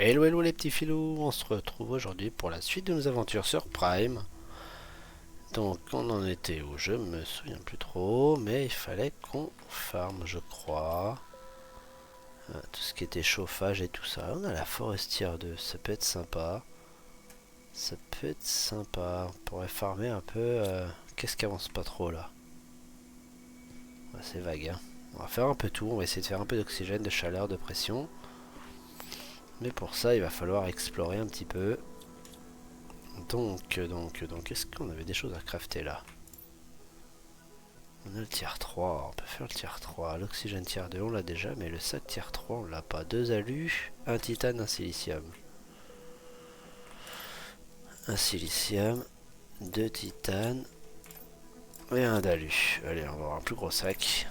Hello hello les petits filous, on se retrouve aujourd'hui pour la suite de nos aventures sur Prime. Donc on en était où? Je me souviens plus trop, mais il fallait qu'on farme je crois. Tout ce qui était chauffage et tout ça. On a la forestière 2, ça peut être sympa. Ça peut être sympa, on pourrait farmer un peu. Qu'est-ce qui avance pas trop là? Ouais, c'est vague hein. On va faire un peu tout, on va essayer de faire un peu d'oxygène, de chaleur, de pression. Mais pour ça il va falloir explorer un petit peu. Donc, est-ce qu'on avait des choses à crafter là? On a le tier 3, on peut faire le tier 3. L'oxygène tier 2, on l'a déjà, mais le sac tier 3, on l'a pas. 2 alus, un titane, un silicium. Un silicium, 2 titanes et un d'alu. Allez, on va avoir un plus gros sac.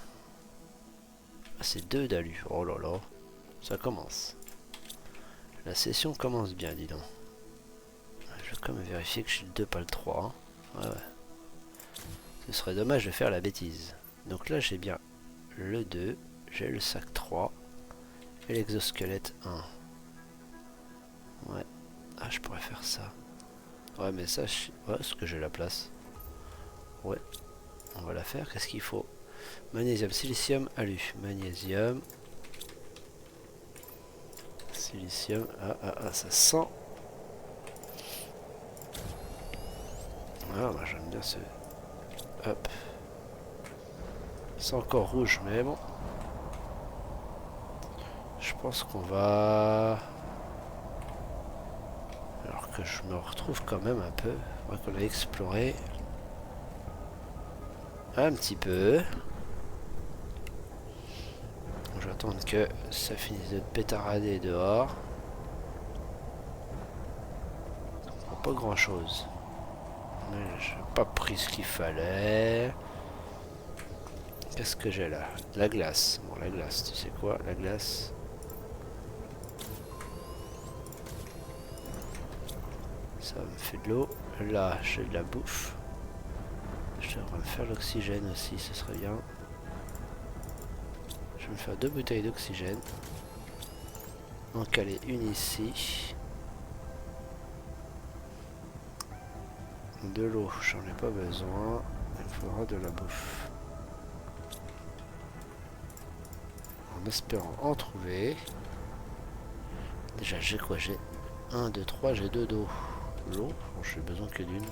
Ah, c'est 2 d'alu. Oh là là, ça commence. La session commence bien, dis donc. Je vais quand même vérifier que je suis le 2, pas le 3. Ouais, ouais. Ce serait dommage de faire la bêtise. Donc là, j'ai bien le 2, j'ai le sac 3 et l'exosquelette 1. Ouais. Ah, je pourrais faire ça. Ouais, mais ça, ouais, est-ce que j'ai la place? Ouais, on va la faire. Qu'est-ce qu'il faut? Magnésium, silicium, alu. Magnésium, silicium. Ah, ça sent. Ah, moi j'aime bien ce. Hop. C'est encore rouge, mais bon. Je pense qu'on va. Alors que je me retrouve quand même un peu. On va qu'on a exploré. Un petit peu. Je vais attendre que ça finisse de pétarader dehors. Pas grand chose. Mais j'ai pas pris ce qu'il fallait. Qu'est-ce que j'ai là? De la glace. Bon, la glace, tu sais quoi? La glace. Ça me fait de l'eau. Là, j'ai de la bouffe. Je devrais me faire l'oxygène aussi, ce serait bien. Je vais me faire 2 bouteilles d'oxygène. En caler une ici. De l'eau, j'en ai pas besoin. Il me faudra de la bouffe. En espérant en trouver. Déjà, j'ai quoi? J'ai 1, 2, 3, j'ai 2 d'eau. L'eau, j'ai besoin que d'une.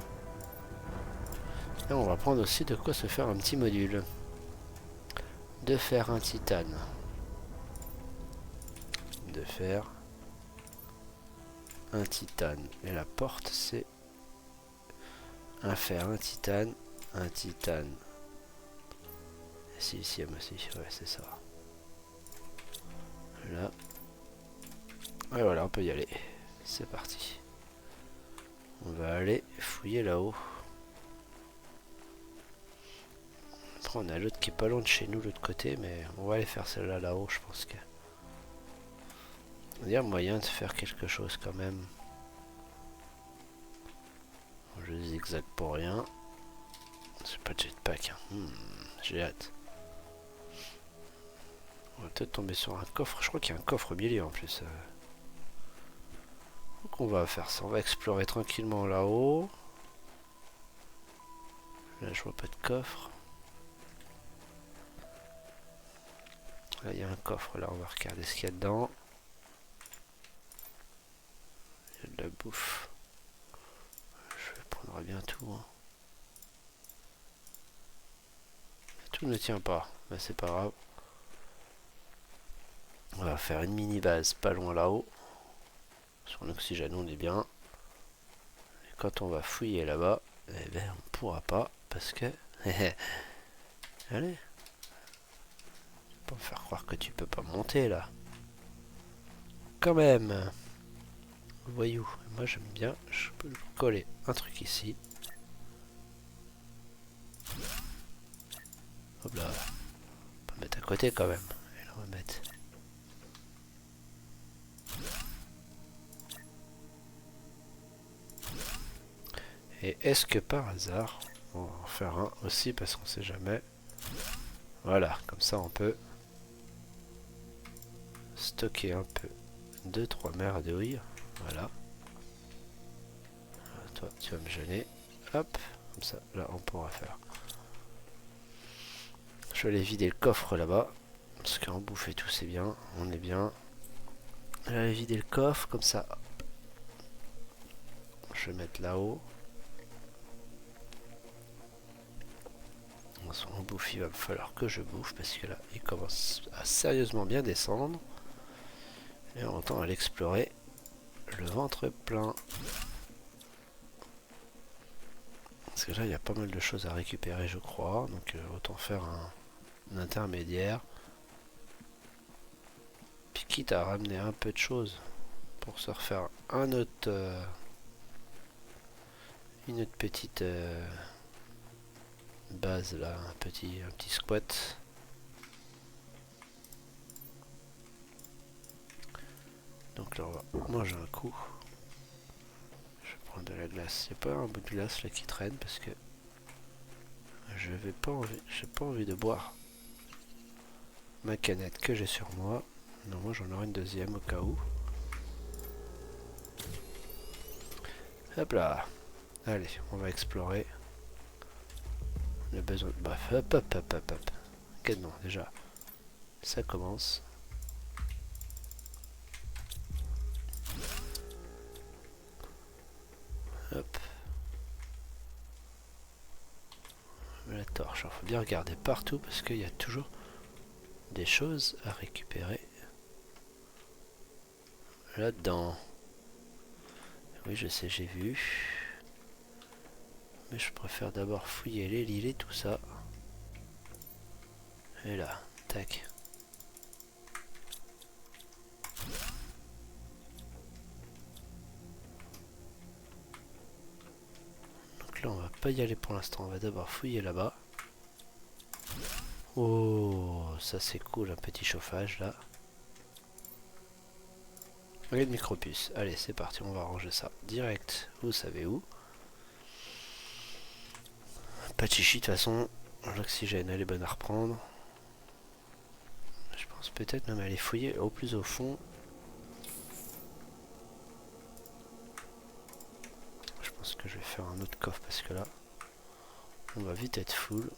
Et on va prendre aussi de quoi se faire un petit module. De faire un titane. De faire un titane. Et la porte, c'est un fer, un titane, un titane. Silicium aussi, ouais, c'est ça. Là. Et voilà, on peut y aller. C'est parti. On va aller fouiller là-haut. Après, on a l'autre qui est pas loin de chez nous, l'autre côté, mais on va aller faire celle-là là-haut, je pense que. Il y a moyen de faire quelque chose quand même. Je zigzag pour rien. C'est pas de jetpack. Hein. J'ai hâte. On va peut-être tomber sur un coffre. Je crois qu'il y a un coffre au milieu en plus. Donc on va faire ça. On va explorer tranquillement là-haut. Là je vois pas de coffre. Là il y a un coffre. Là on va regarder ce qu'il y a dedans. Il y a de la bouffe. Je prendrai bien tout. Hein. Tout ne tient pas. Mais c'est pas grave. On va faire une mini base pas loin là-haut. Sur l'oxygène on est bien. Et quand on va fouiller là-bas, eh ben on pourra pas parce que. Allez. Pas me faire croire que tu peux pas monter là. Quand même. Voyou. Moi j'aime bien. Je peux coller un truc ici. Hop là. On peut mettre à côté quand même. Et le remettre. Et est-ce que par hasard, on va en faire un aussi parce qu'on sait jamais. Voilà, comme ça on peut stocker un peu 2-3 merdouilles. Voilà. Toi, tu vas me gêner. Hop, comme ça, là, on pourra faire. Je vais aller vider le coffre là-bas. Parce qu'en bouffer tout, c'est bien. On est bien. Je vais aller vider le coffre, comme ça. Je vais mettre là-haut. En bouffe, il va me falloir que je bouffe. Parce que là, il commence à sérieusement bien descendre. Et on entend à l'explorer. Le ventre plein. Parce que là, il y a pas mal de choses à récupérer, je crois. Donc, autant faire un intermédiaire. Puis quitte à ramener un peu de choses pour se refaire un autre, une autre petite base là, un petit squat. Donc là, on va manger un coup. Je vais prendre de la glace. Il n'y a pas un bout de glace là qui traîne parce que je vais pas envie, j'ai pas envie de boire ma canette que j'ai sur moi. Non, moi j'en aurai une deuxième au cas où. Hop là. Allez, on va explorer. On a besoin de... Bref, hop, hop, hop, hop, hop. Ok, non, déjà, ça commence. Hop. La torche. Il faut bien regarder partout parce qu'il y a toujours des choses à récupérer. Là-dedans. Oui, je sais, j'ai vu. Mais je préfère d'abord fouiller les lits et tout ça. Et là, tac. Donc là, on va pas y aller pour l'instant. On va d'abord fouiller là-bas. Oh, ça c'est cool, un petit chauffage là. Et le micro-puce. Allez, c'est parti, on va ranger ça direct. Vous savez où? Pas de chichi, de toute façon. L'oxygène, elle est bonne à reprendre. Je pense peut-être même aller fouiller au plus au fond. Je pense que je vais faire un autre coffre parce que là, on va vite être full.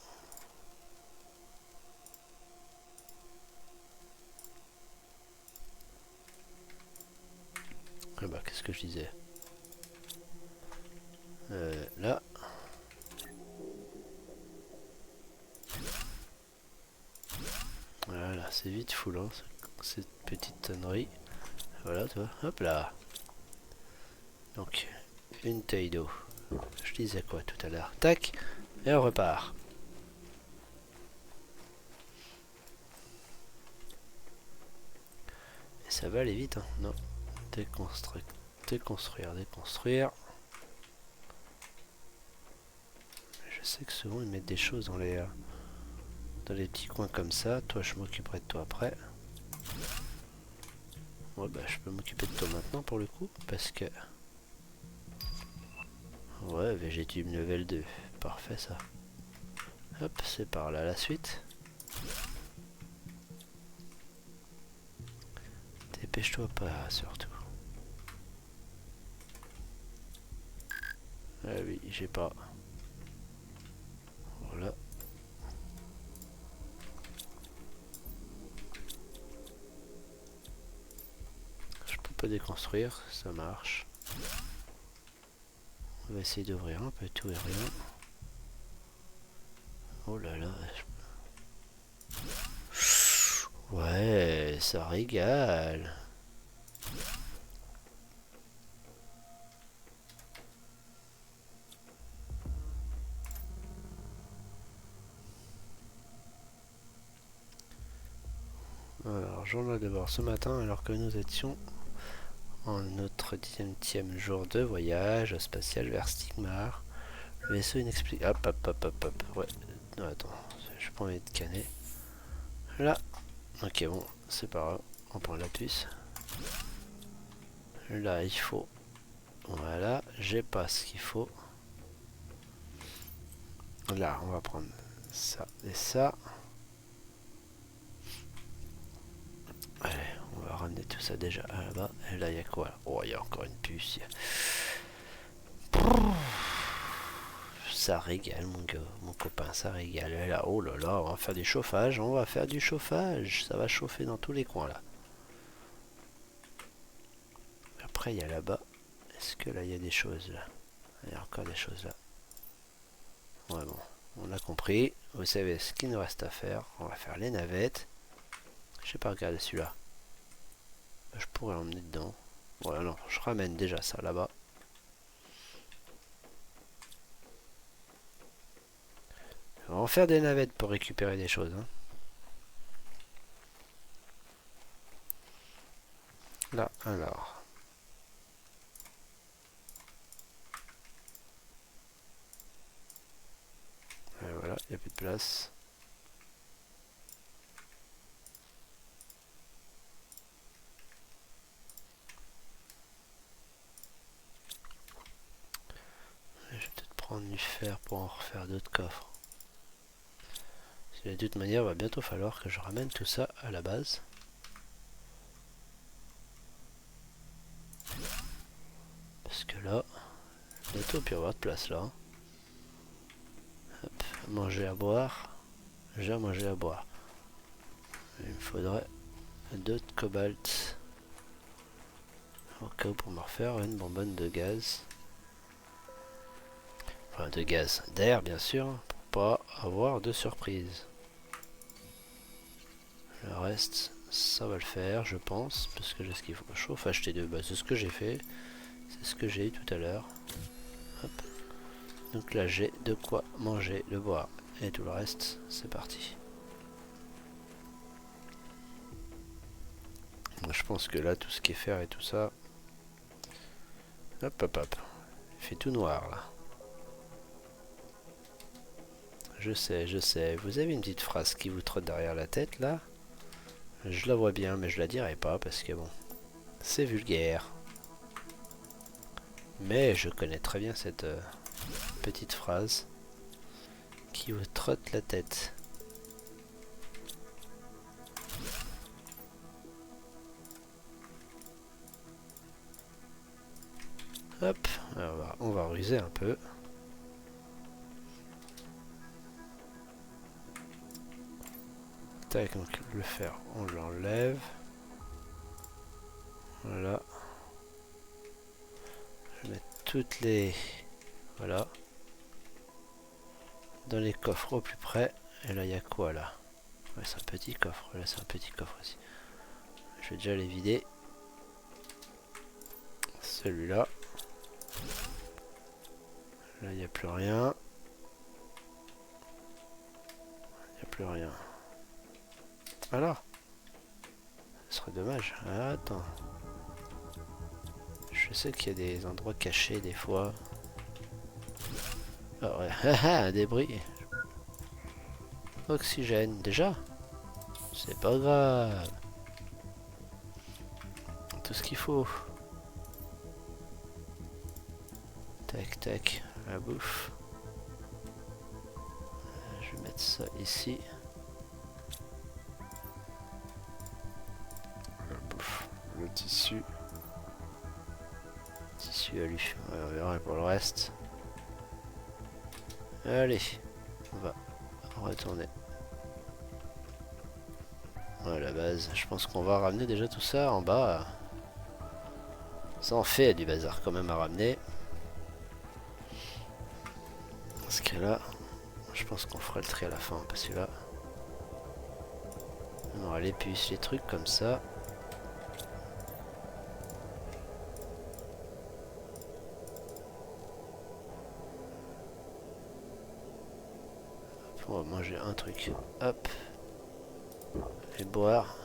Ah bah, qu'est-ce que je disais? Là. Voilà, c'est vite full, hein, cette petite tonnerie. Voilà, toi. Hop là. Donc, une taille d'eau. Je disais quoi tout à l'heure? Tac. Et on repart. Et ça va aller vite, hein. Non. Déconstruire, déconstruire, déconstruire. Je sais que souvent ils mettent des choses dans les petits coins comme ça. Toi, je m'occuperai de toi après. Ouais, bah je peux m'occuper de toi maintenant pour le coup. Parce que... Ouais, végétube level 2. Parfait ça. Hop, c'est par là la suite. Dépêche-toi pas surtout. Ah oui, j'ai pas. Voilà. Je peux pas déconstruire, ça marche. On va essayer d'ouvrir un peu tout et rien. Oh là là. Ouais, ça régale. Alors, journal de bord ce matin, alors que nous étions en notre 10e jour de voyage spatial vers Stigmar. Le vaisseau inexplicable. Hop, hop, hop, hop, hop. Ouais. Non, attends, je pas envie de canner. Là. Ok, bon, c'est pas grave. On prend la puce. Là, il faut. Voilà, j'ai pas ce qu'il faut. Là, on va prendre ça et ça. Allez, on va ramener tout ça déjà là-bas. Et là, il y a quoi? Oh, il y a encore une puce. Ça régale, mon gars. Mon copain, ça régale. Et là, oh là là, on va faire du chauffage. On va faire du chauffage. Ça va chauffer dans tous les coins, là. Après, il y a là-bas. Est-ce que là, il y a des choses, là? Il y a encore des choses, là. Ouais, bon. On a compris. Vous savez ce qu'il nous reste à faire. On va faire les navettes. Je sais pas regarder celui-là. Je pourrais l'emmener dedans. Voilà, non, je ramène déjà ça là-bas. On va en faire des navettes pour récupérer des choses. Hein. Là, alors. Et voilà, il n'y a plus de place. Je vais peut-être prendre du fer pour en refaire d'autres coffres. De toute manière, il va bientôt falloir que je ramène tout ça à la base. Parce que là, bientôt il peut y avoir de place là. Hop, manger à boire. J'ai à manger à boire. Il me faudrait d'autres cobalt. Au cas où pour me refaire une bonbonne de gaz. Enfin de gaz, d'air bien sûr, pour pas avoir de surprise. Le reste, ça va le faire, je pense, parce que j'ai ce qu'il faut. Chauffe, acheter deux, bah, c'est ce que j'ai fait. C'est ce que j'ai eu tout à l'heure. Donc là, j'ai de quoi manger, de boire, et tout le reste, c'est parti. Je pense que là, tout ce qui est fer et tout ça... Hop, hop, hop. Il fait tout noir, là. Je sais, je sais. Vous avez une petite phrase qui vous trotte derrière la tête, là. Je la vois bien, mais je la dirai pas, parce que bon... C'est vulgaire. Mais je connais très bien cette petite phrase qui vous trotte la tête. Hop, alors on va ruser un peu. Tac, donc le fer, on l'enlève. Voilà. Je vais mettre toutes les... Voilà. Dans les coffres au plus près. Et là, il y a quoi là? Ouais, c'est un petit coffre. Là, c'est un petit coffre aussi. Je vais déjà les vider. Celui-là. Là, il n'y a plus rien. Il n'y a plus rien. Alors, ce serait dommage. Ah, attends. Je sais qu'il y a des endroits cachés des fois. Ah ouais, un débris. Oxygène, déjà? C'est pas grave. Tout ce qu'il faut. Tac, tac, la bouffe. Je vais mettre ça ici. La bouffe, le tissu. Tissu alu. Ouais, on verra pour le reste. Allez, on va retourner à la base. Je pense qu'on va ramener déjà tout ça en bas. Ça en fait du bazar quand même à ramener. Parce que là, je pense qu'on fera le tri à la fin. Parce que là, on aura les puces, les trucs comme ça. On va manger un truc. Hop. Et boire.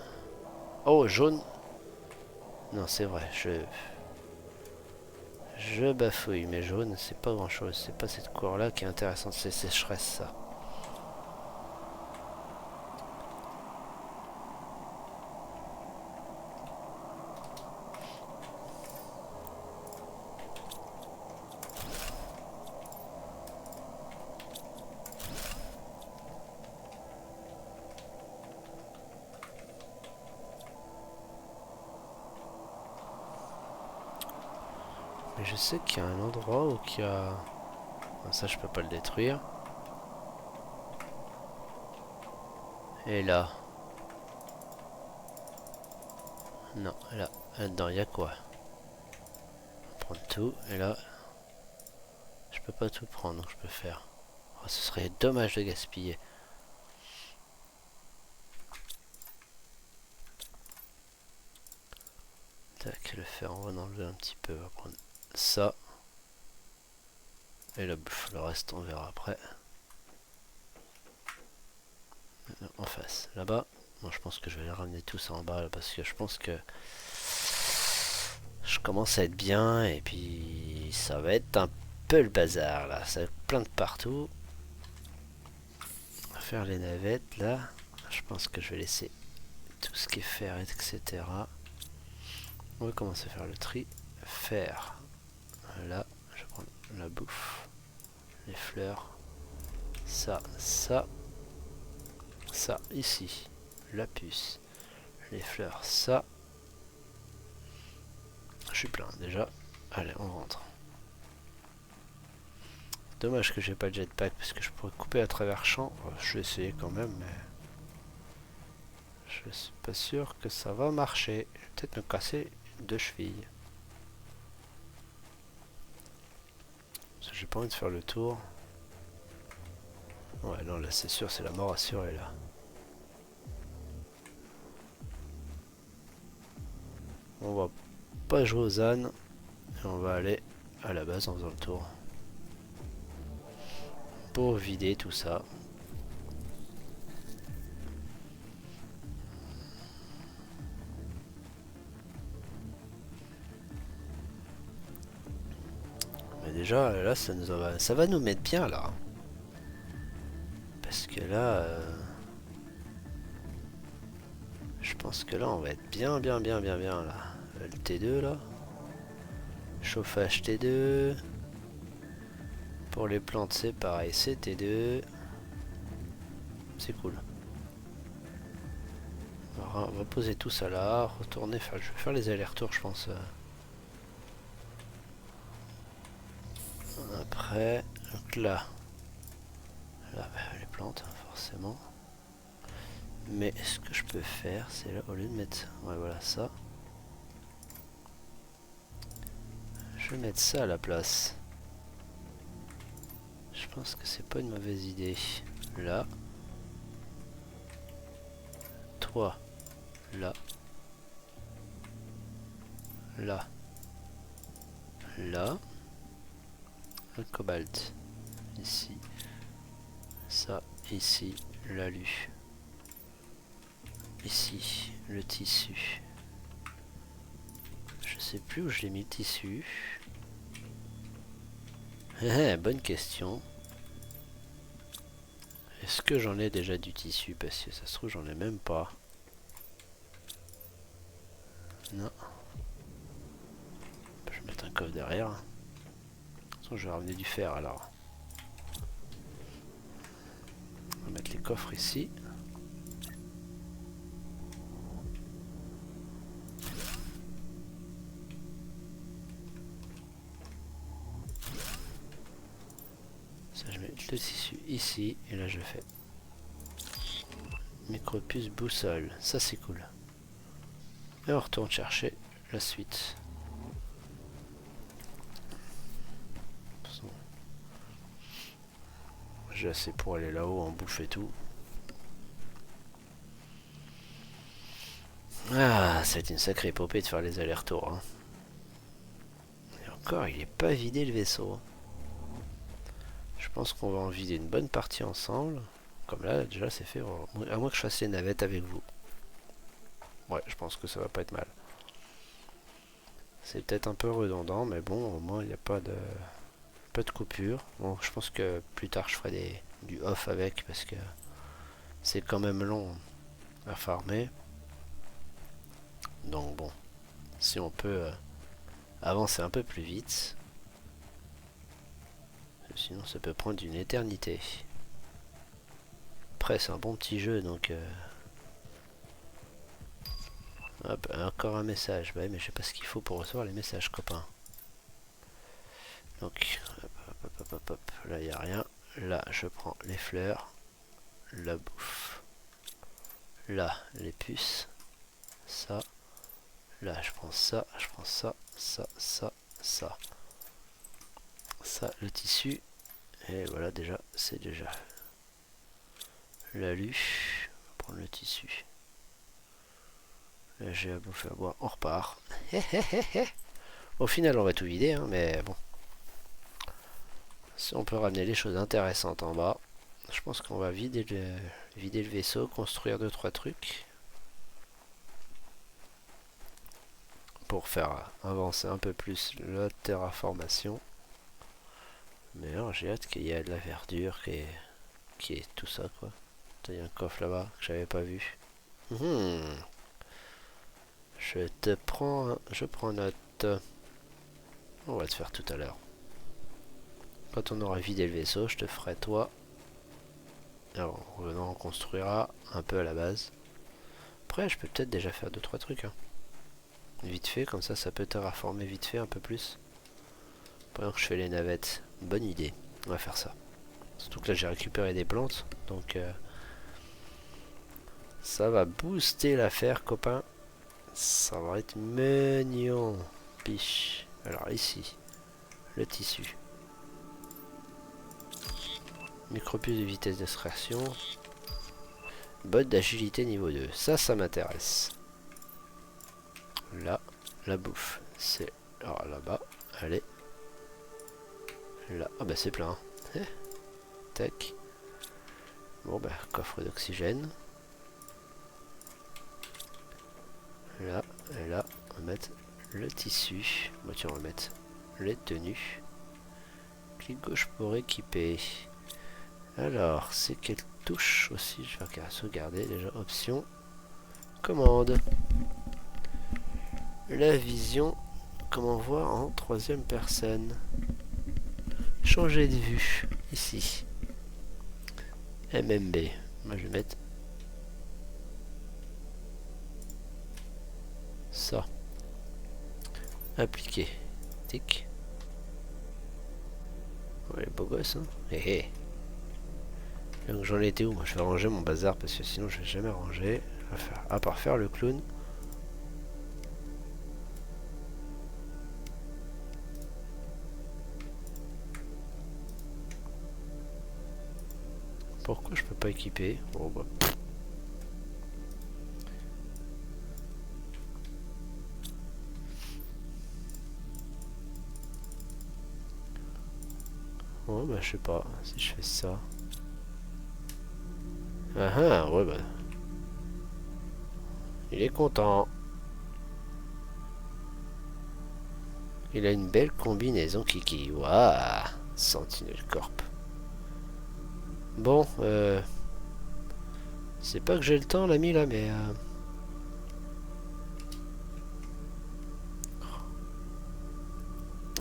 Oh, jaune. Non, c'est vrai. Je bafouille. Mais jaune, c'est pas grand chose. C'est pas cette couleur là qui est intéressante. C'est sécheresse, ça. Mais je sais qu'il y a un endroit où il y a... Ah, ça, je peux pas le détruire. Et là. Non, là. Là-dedans, il y a quoi? On va prendre tout. Et là, je peux pas tout prendre, donc je peux faire. Oh, ce serait dommage de gaspiller. Tac, le fer, on va en enlever un petit peu. On va prendre ça. Et la bouffe, le reste, on verra après. En face, là-bas. Bon, je pense que je vais les ramener tous en bas là, parce que je pense que je commence à être bien et puis ça va être un peu le bazar là. Ça va plein de partout. On va faire les navettes là. Je pense que je vais laisser tout ce qui est fer, etc. On va commencer à faire le tri. Fer. Là, je vais prendre la bouffe, les fleurs. Ça, ça, ça, ici. La puce, les fleurs, ça. Je suis plein déjà. Allez, on rentre. Dommage que j'ai pas de jetpack parce que je pourrais couper à travers champ. Je vais essayer quand même, mais je suis pas sûr que ça va marcher. Je vais peut-être me casser 2 chevilles. Parce que j'ai pas envie de faire le tour. Ouais, non, là c'est sûr, c'est la mort assurée là. On va pas jouer aux ânes. Et on va aller à la base en faisant le tour. Pour vider tout ça. Mais déjà, là, ça va nous mettre bien là. Parce que là... je pense que là, on va être bien là. Le T2 là. Chauffage T2. Pour les plantes, c'est pareil, c'est T2. C'est cool. Alors, on va poser tout ça là, retourner, je vais faire les allers-retours, je pense. Après, donc là, les plantes, hein, forcément. Mais ce que je peux faire, c'est là, au lieu de mettre, ouais, voilà ça, je vais mettre ça à la place. Je pense que c'est pas une mauvaise idée. Là, toi, là, là, là, le cobalt, ici, ça, ici, l'alu, ici, le tissu. Je sais plus où je l'ai mis le tissu. Bonne question. Est-ce que j'en ai déjà du tissu? Parce que ça se trouve j'en ai même pas. Non. Je vais mettre un coffre derrière. De toute façon, je vais ramener du fer alors. On va mettre les coffres ici. Ça, je mets le tissu ici. Et là, je fais micropuce boussole. Ça, c'est cool. Et on retourne chercher la suite. J'ai assez pour aller là-haut en bouffe et tout. Ah, ça va être une sacrée épopée de faire les allers-retours. Hein. Et encore, il est pas vidé le vaisseau. Je pense qu'on va en vider une bonne partie ensemble. Comme là, déjà, c'est fait. À moins que je fasse les navettes avec vous. Ouais, je pense que ça va pas être mal. C'est peut-être un peu redondant, mais bon, au moins, il n'y a pas de coupure. Bon, je pense que plus tard, je ferai du off avec, parce que c'est quand même long à farmer. Donc bon, si on peut avancer un peu plus vite. Sinon, ça peut prendre une éternité. Après, c'est un bon petit jeu, donc... Hop, encore un message. Bah, mais je sais pas ce qu'il faut pour recevoir les messages, copains. Donc, hop. Là, il n'y a rien. Là, je prends les fleurs. La bouffe. Là, les puces. Ça. Là, je prends ça. Je prends ça. Ça. Ça, le tissu. Et voilà, déjà, c'est déjà. L'alu. On va prendre le tissu. Là, j'ai à bouffer à boire. On repart. Au final, on va tout vider, hein, mais bon. Si on peut ramener les choses intéressantes en bas, je pense qu'on va vider le vaisseau, construire 2-3 trucs pour faire avancer un peu plus la terraformation. Mais alors, j'ai hâte qu'il y ait de la verdure, qui est tout ça, quoi. Il y a un coffre là-bas que j'avais pas vu. Je prends note. On va te faire tout à l'heure. Quand on aura vidé le vaisseau, je te ferai toi. Alors, en revenant, on construira un peu à la base. Après, je peux peut-être déjà faire 2-3 trucs. Hein. Vite fait, comme ça peut terraformer vite fait un peu plus. Pendant que je fais les navettes. Bonne idée. On va faire ça. Surtout que là, j'ai récupéré des plantes. Donc, ça va booster l'affaire, copain. Ça va être mignon. Piche. Alors, ici, le tissu. Micropuce de vitesse d'extraction. Botte d'agilité niveau 2. Ça m'intéresse. Là, la bouffe. C'est là-bas. Allez. Là. Ah bah c'est plein. Tac. Bon bah, coffre d'oxygène. Là, et là, on va mettre le tissu. Bon tiens, on va mettre les tenues. Clic gauche pour équiper. Alors, c'est quelle touche aussi? Je vais sauvegarder déjà. Option. Commande. La vision. Comment voir en troisième personne. Changer de vue. Ici. MMB. Moi je vais mettre ça. Appliquer. Tic. Ouais, beau gosse, hein. Hé hé. Donc j'en étais où? Moi je vais ranger mon bazar parce que sinon je vais jamais ranger. À part faire le clown. Pourquoi je peux pas équiper? Bon bah. Oh bah je sais pas si je fais ça. Ah ah, ouais bah. Il est content. Il a une belle combinaison Kiki. Waouh. Sentinel Corp. Bon, c'est pas que j'ai le temps l'ami là, mais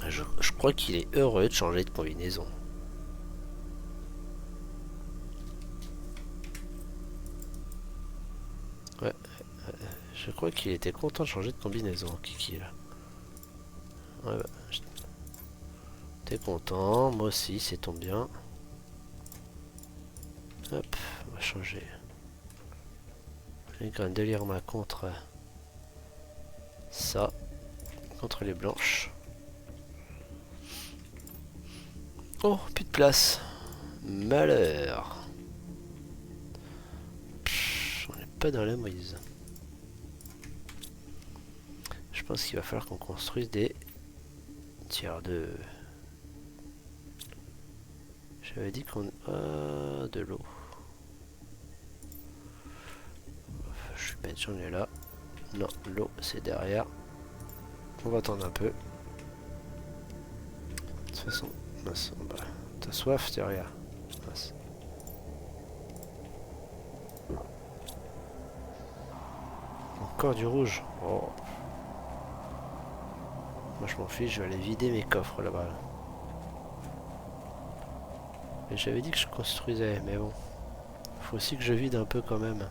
je crois qu'il est heureux de changer de combinaison. Ouais, je crois qu'il était content de changer de combinaison, Kiki là. Ouais, bah, t'es content, moi aussi, c'est tombe bien. Hop, on va changer. Les graines de l'Irma contre ça, contre les blanches. Oh, plus de place. Malheur. On n'est pas dans la mouise. Je pense qu'il va falloir qu'on construise des tiers de... J'avais dit qu'on... Ah, de l'eau. Je suis bête, j'en ai là. Non, l'eau c'est derrière. On va attendre un peu. De toute façon, t'as soif, derrière. Encore du rouge. Oh. Moi je m'en fiche, je vais aller vider mes coffres là-bas. Mais j'avais dit que je construisais, mais bon. Faut aussi que je vide un peu quand même.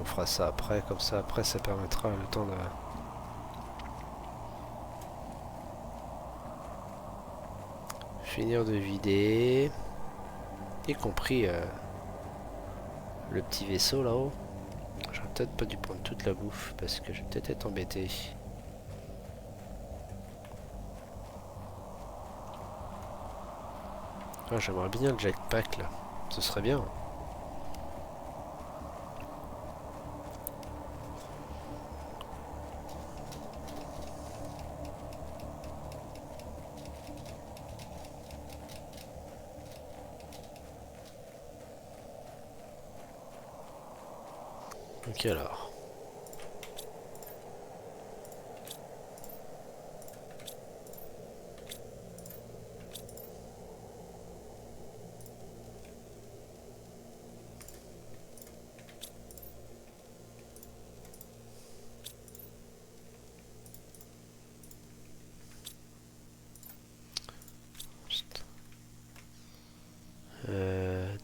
On fera ça après, comme ça après ça permettra le temps Finir de vider. Y compris le petit vaisseau là-haut. J'aurais peut-être pas dû prendre toute la bouffe parce que je vais peut-être être embêté. Ah, j'aimerais bien le jetpack là. Ce serait bien. Ok alors.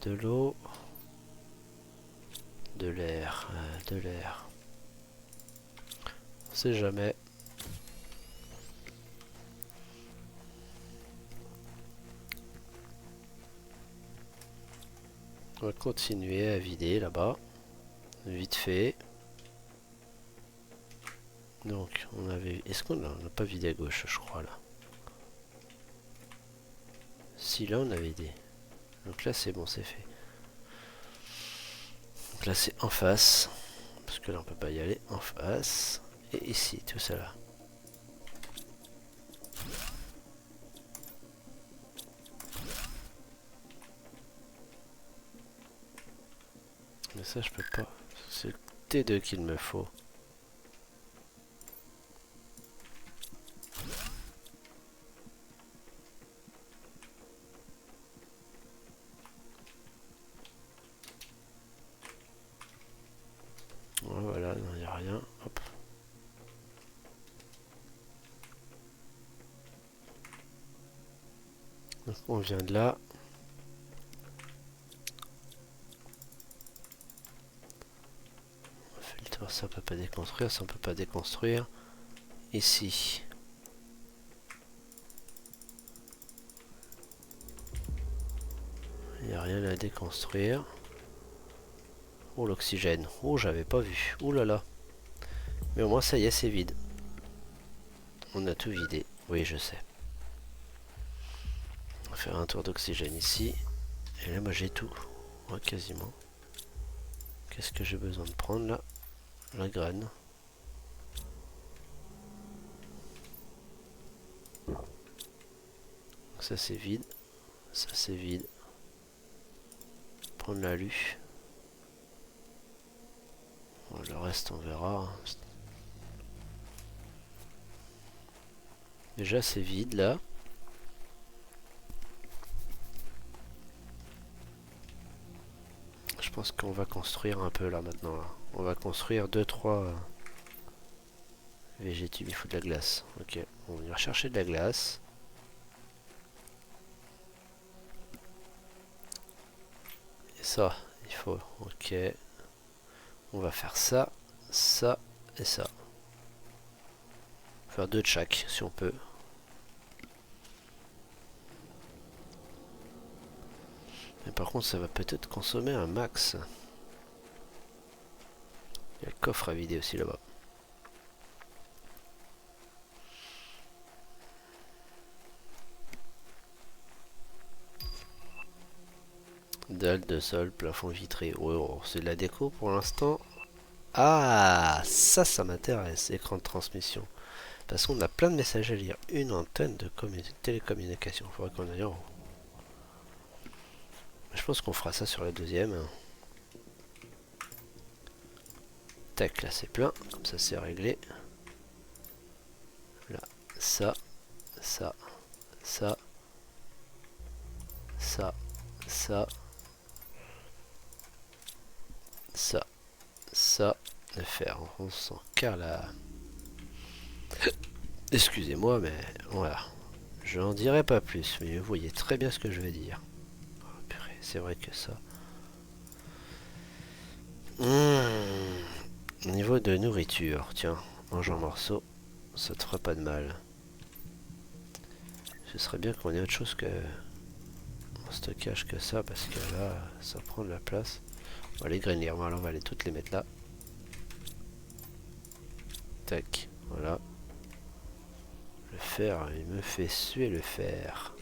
De l'eau. De l'air. De l'air. On sait jamais. On va continuer à vider là-bas. Vite fait. Donc, on avait... Est-ce qu'on n'a pas vidé à gauche, je crois, là? Si, là, on avait vidé. Donc là, c'est bon, c'est fait. Donc là, c'est en face. Parce que là, on peut pas y aller. En face. Et ici, tout ça là. Mais ça, je peux pas. C'est le T2 qu'il me faut. Ouais, voilà, il n'y a rien. Hop. Donc, on vient de là. On fait le tour, ça on peut pas déconstruire, ça on peut pas déconstruire. Ici. Il n'y a rien à déconstruire. Oh, l'oxygène. Oh, j'avais pas vu. Oh là là. Mais au moins, ça y est, c'est vide. On a tout vidé. Oui, je sais. On va faire un tour d'oxygène ici. Et là, moi, j'ai tout. Ouais, quasiment. Qu'est-ce que j'ai besoin de prendre, là? La graine. Ça, c'est vide. Ça, c'est vide. Prendre l'alu. Bon, le reste, on verra. Déjà, c'est vide, là. Je pense qu'on va construire un peu, là, maintenant. Là. On va construire 2-3 végétubes. Il faut de la glace. Ok, on va chercher de la glace. Et ça, il faut... Ok. On va faire ça, ça et ça. Faire 2 de chaque, si on peut. Mais par contre, ça va peut-être consommer un max. Il y a le coffre à vider aussi là-bas. Dalle de sol, plafond vitré. Oh, c'est de la déco pour l'instant. Ah, ça m'intéresse. Écran de transmission. Parce qu'on a plein de messages à lire. Une antenne de télécommunication. Il faudrait qu'on aille en haut. Je pense qu'on fera ça sur la deuxième. Tac, là c'est plein. Comme ça c'est réglé. Là, ça, ça, ça, ça, ça, ça, ça. De faire. On s'en carre là. Excusez-moi, mais voilà. Je n'en dirai pas plus, mais vous voyez très bien ce que je veux dire. Oh, purée, c'est vrai que ça. Niveau de nourriture, tiens, mange un morceau, ça te fera pas de mal. ce serait bien qu'on ait autre chose que en stockage que ça, parce que là, ça prend de la place. Bon, les graines alors on va aller toutes les mettre là. Tac, voilà. Le fer, il me fait suer le fer.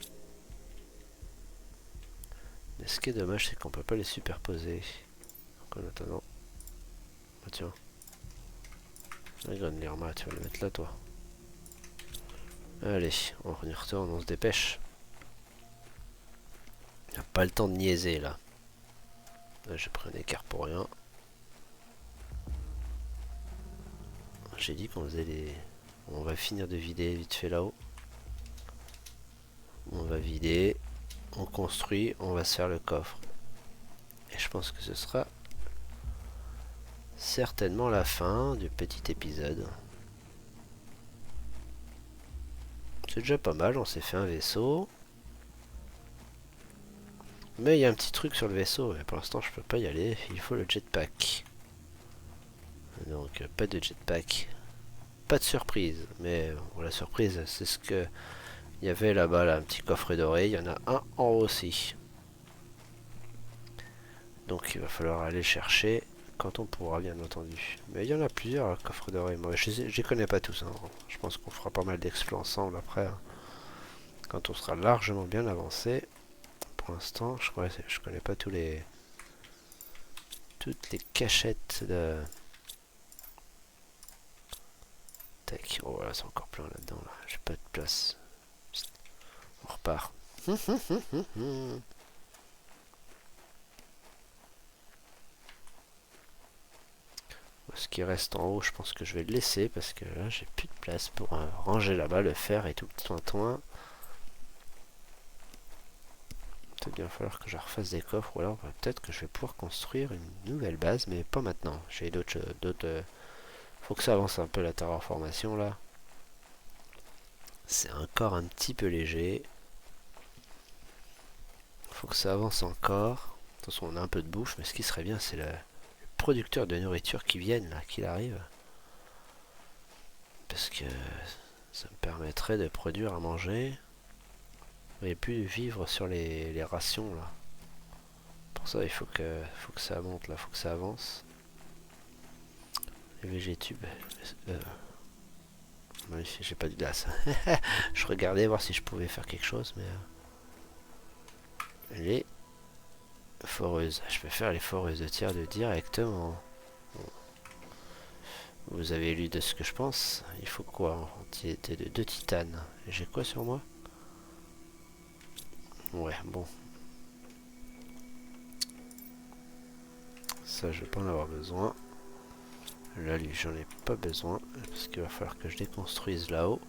Mais ce qui est dommage, c'est qu'on peut pas les superposer. Donc en attendant... Ah tiens. La graine l'irma, tu vas le mettre là, toi. Allez, on y retourne, on se dépêche. Il n'y a pas le temps de niaiser, là. Là, j'ai pris un écart pour rien. J'ai dit qu'on faisait les... On va finir de vider vite fait là-haut. On va vider. On construit. On va se faire le coffre. Et je pense que ce sera certainement la fin du petit épisode. C'est déjà pas mal. On s'est fait un vaisseau. Mais il y a un petit truc sur le vaisseau. Et pour l'instant, je peux pas y aller. Il faut le jetpack. Donc, pas de jetpack. Pas de surprise. Mais bon, la surprise, c'est ce que... Il y avait là-bas, là, un petit coffre doré. Il y en a un en haut aussi. Donc il va falloir aller chercher quand on pourra, bien entendu. Mais il y en a plusieurs coffres dorés. Moi, je les connais pas tous. Hein. Je pense qu'on fera pas mal d'exploits ensemble après. Hein. Quand on sera largement bien avancé. Pour l'instant, je connais pas toutes les cachettes de... Tac. Oh là, c'est encore plein là-dedans. Là. J'ai pas de place. On repart. Ce qui reste en haut, je pense que je vais le laisser parce que là, j'ai plus de place pour ranger là-bas le fer et tout le tintouin. Peut-être bien falloir que je refasse des coffres ou alors peut-être que je vais pouvoir construire une nouvelle base, mais pas maintenant. J'ai d'autres... Faut que ça avance un peu la terraformation là. C'est encore un petit peu léger. Faut que ça avance encore. De toute façon, on a un peu de bouffe, mais ce qui serait bien, c'est le producteur de nourriture qui vienne là, qu'il arrive. Parce que ça me permettrait de produire à manger. Et puis vivre sur les rations là. Pour ça, il faut que ça monte là, faut que ça avance. Les végétubes. J'ai pas de glace. Je regardais voir si je pouvais faire quelque chose, mais... les foreuses. Je peux faire les foreuses de tiers de directement. Vous avez lu de ce que je pense. Il faut quoi en quantité de 2 titanes. J'ai quoi sur moi? Ouais, bon. Ça, je vais pas en avoir besoin. Là, lui, j'en ai pas besoin. Parce qu'il va falloir que je déconstruise là-haut.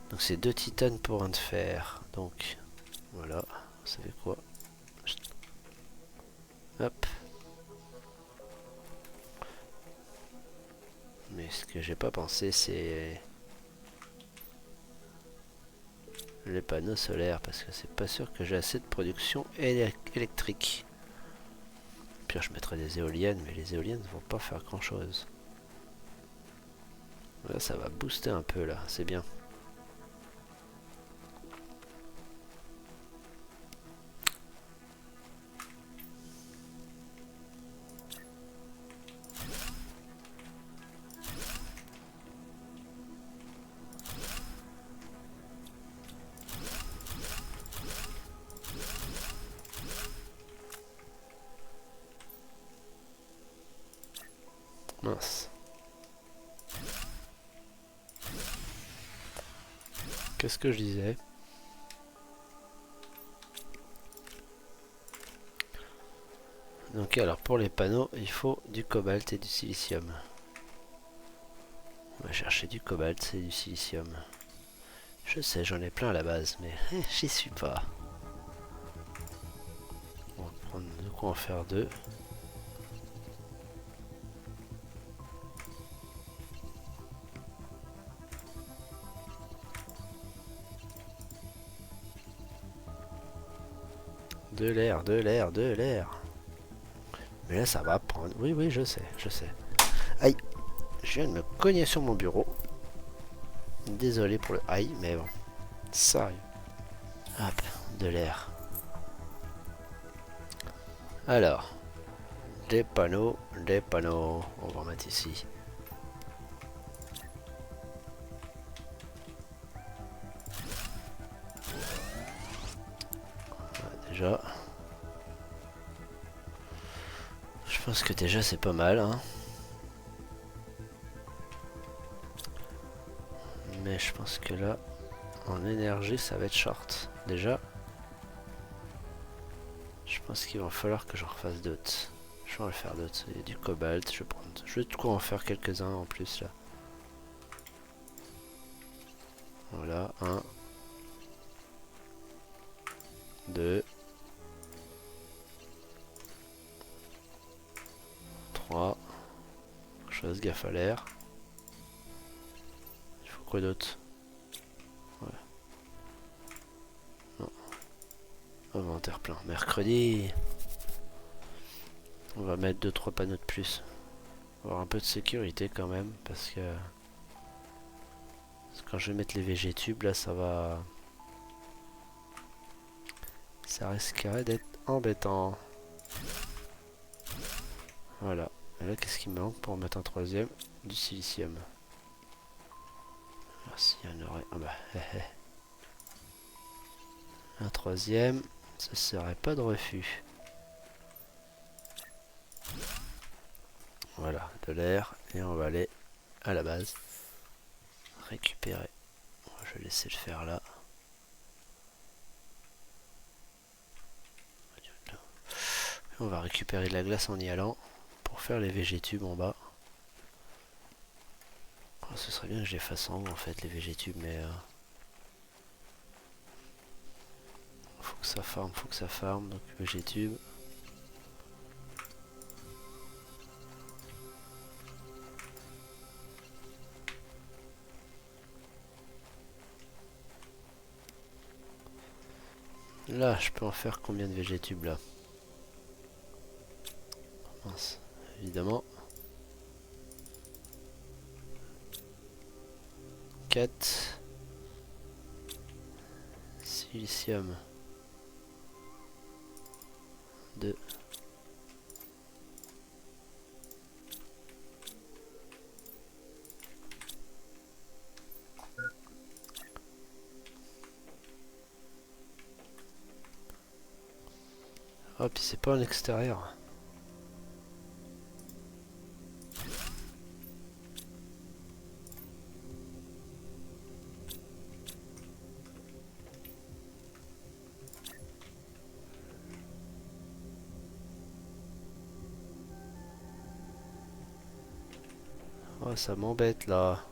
Donc, c'est 2 titanes pour un de fer. Donc, voilà. Vous savez quoi? Hop. Mais ce que j'ai pas pensé, c'est les panneaux solaires. Parce que c'est pas sûr que j'ai assez de production électrique. Puis je mettrai des éoliennes, mais les éoliennes ne vont pas faire grand chose. Là, ça va booster un peu là, c'est bien. Mince. Qu'est-ce que je disais? Donc alors pour les panneaux, il faut du cobalt et du silicium. On va chercher du cobalt et du silicium. Je sais, j'en ai plein à la base, mais j'y suis pas. On va prendre de quoi en faire 2. De l'air, de l'air, de l'air. Mais là, ça va prendre. Oui, oui, je sais, je sais. Aïe, je viens de me cogner sur mon bureau. Désolé pour le aïe, mais bon, ça arrive. Hop, de l'air. Alors, des panneaux, des panneaux. On va en mettre ici. Ouais, déjà. Je pense que déjà c'est pas mal, hein. Mais je pense que là, en énergie, ça va être short. Déjà, je pense qu'il va falloir que j'en refasse d'autres. Je vais en faire d'autres. Il y a du cobalt, je vais prendre. Je vais de quoi en faire quelques-uns en plus là. Voilà, 1, 2, 3. Je fasse gaffe à l'air. Il faut quoi d'autre? Ouais. Non. Inventaire plein. Mercredi. On va mettre 2-3 panneaux de plus. Avoir un peu de sécurité quand même. Parce que quand je vais mettre les végétubes là, ça va. Ça risquerait d'être embêtant. Voilà. Et là, qu'est-ce qui me manque pour mettre un troisième? Du silicium. Alors, s'il y en aurait. Ah bah, un troisième, ce serait pas de refus. Voilà, de l'air. Et on va aller à la base. Récupérer. Je vais laisser le faire là. On va récupérer de la glace en y allant. Pour faire les végétubes en bas. Oh, ce serait bien que je les fasse en haut en fait, les végétubes, mais... faut que ça farme, faut que ça farme. Donc végétubes. Là, je peux en faire combien de végétubes là? Mince, évidemment. 4. Silicium. 2. Oh, puis c'est pas en extérieur. Oh, ça m'embête là.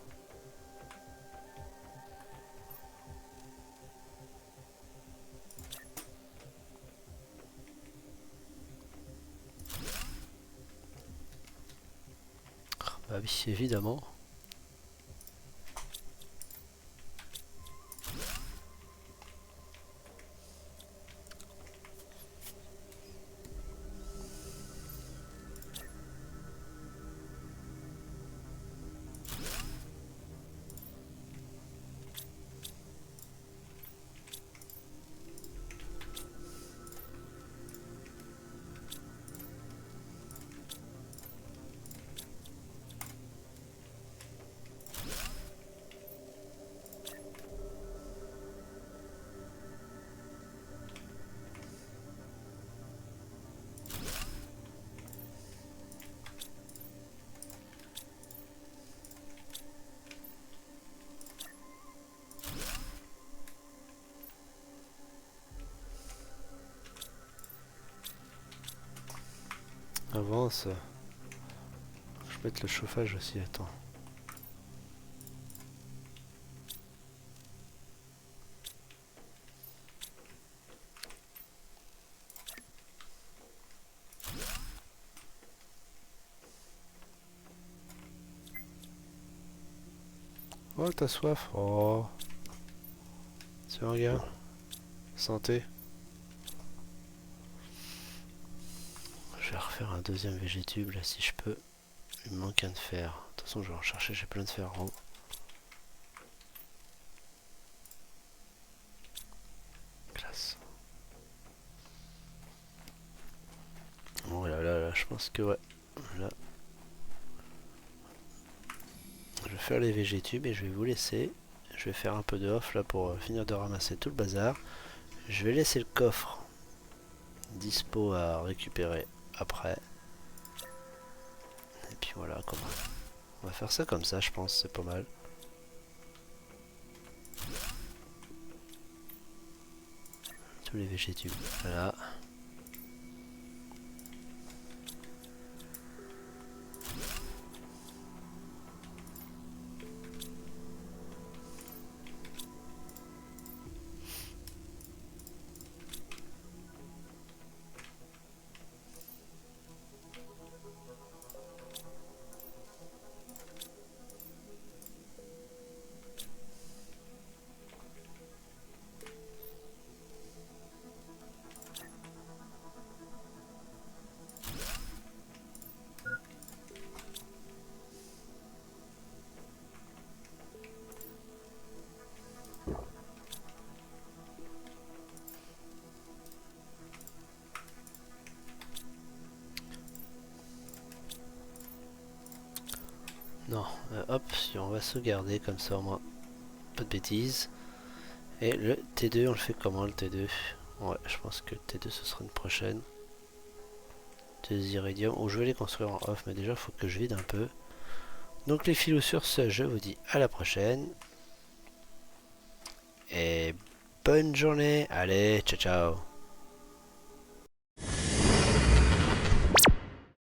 Bah oui, évidemment. Avance. Je vais mettre le chauffage aussi, attends. Oh, t'as soif. Oh. Tiens, regarde. Santé. Je vais refaire un deuxième végétube là si je peux. Il me manque un de fer. De toute façon, je vais en chercher, j'ai plein de fer en haut. pense que ouais. Là. Je vais faire les végétubes et je vais vous laisser. Je vais faire un peu de off là pour finir de ramasser tout le bazar. Je vais laisser le coffre dispo à récupérer après. Et puis voilà, comment. On va faire ça comme ça, je pense, c'est pas mal. Tous les végétubes. Voilà. Non, hop, si on va sauvegarder comme ça au moins. Pas de bêtises. Et le T2, on le fait comment le T2? Ouais, je pense que le T2 ce sera une prochaine. 2 iridium. Oh, je vais les construire en off, mais déjà il faut que je vide un peu. Donc les filous sur ce, je vous dis à la prochaine. Et bonne journée. Allez, ciao ciao.